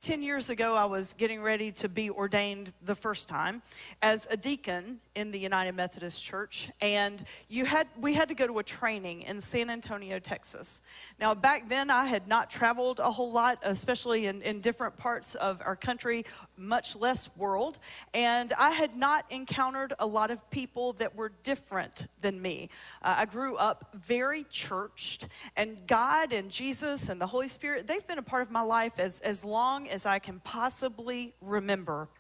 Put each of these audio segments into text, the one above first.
10 years ago, I was getting ready to be ordained the first time as a deacon in the United Methodist Church, and we had to go to a training in San Antonio, Texas. Now, back then, I had not traveled a whole lot, especially in different parts of our country, much less world, and I had not encountered a lot of people that were different than me. I grew up very churched, and God and Jesus and the Holy Spirit, they've been a part of my life as long as I can possibly remember.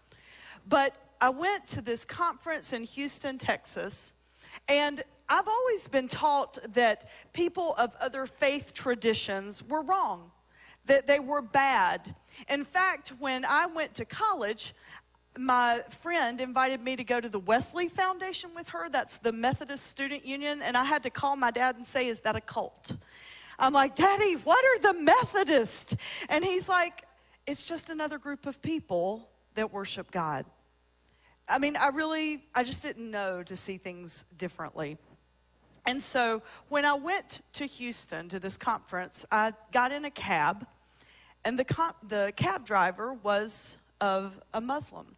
But I went to this conference in Houston, Texas, and I've always been taught that people of other faith traditions were wrong, that they were bad. In fact, when I went to college, my friend invited me to go to the Wesley Foundation with her. That's the Methodist Student Union, and I had to call my dad and say, "Is that a cult?" I'm like, "Daddy, what are the Methodists?" And he's like, "It's just another group of people that worship God." I mean, I just didn't know to see things differently. And so when I went to Houston to this conference, I got in a cab, and the cab driver was of a Muslim.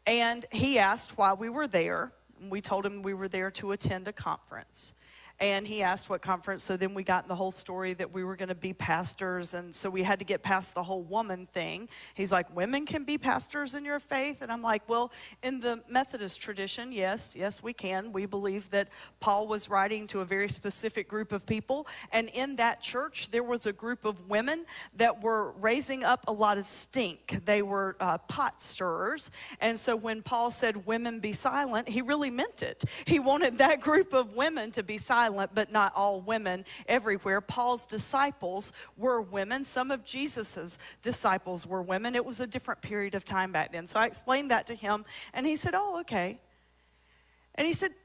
And he asked why we were there. We told him we were there to attend a conference. And he asked what conference, so then we got in the whole story that we were going to be pastors, and so we had to get past the whole woman thing. He's like, "Women can be pastors in your faith?" And I'm like, "Well, in the Methodist tradition, yes, we can. We believe that Paul was writing to a very specific group of people, and in that church, there was a group of women that were raising up a lot of stink. They were pot stirrers, and so when Paul said, 'Women be silent,' he really meant it. He wanted that group of women to be silent, but not all women everywhere. Paul's disciples were women. Some of Jesus's disciples were women. It was a different period of time back then." So I explained that to him, and he said, "Oh, okay." And he said,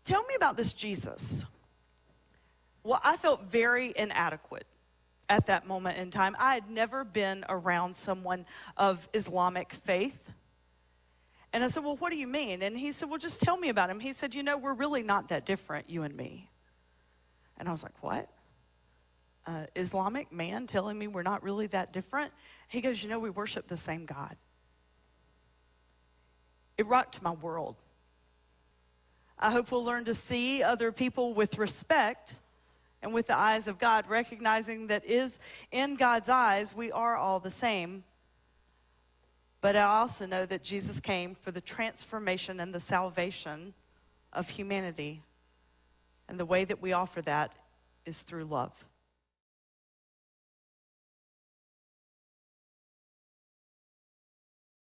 "Tell me about this Jesus." Well, I felt very inadequate at that moment in time. I had never been around someone of Islamic faith. And I said, "Well, what do you mean?" And he said, "Well, just tell me about him." He said, "We're really not that different, you and me." And I was like, "What? Islamic man telling me we're not really that different?" He goes, "We worship the same God." It rocked my world. I hope we'll learn to see other people with respect and with the eyes of God, recognizing that in God's eyes, we are all the same. But I also know that Jesus came for the transformation and the salvation of humanity. And the way that we offer that is through love.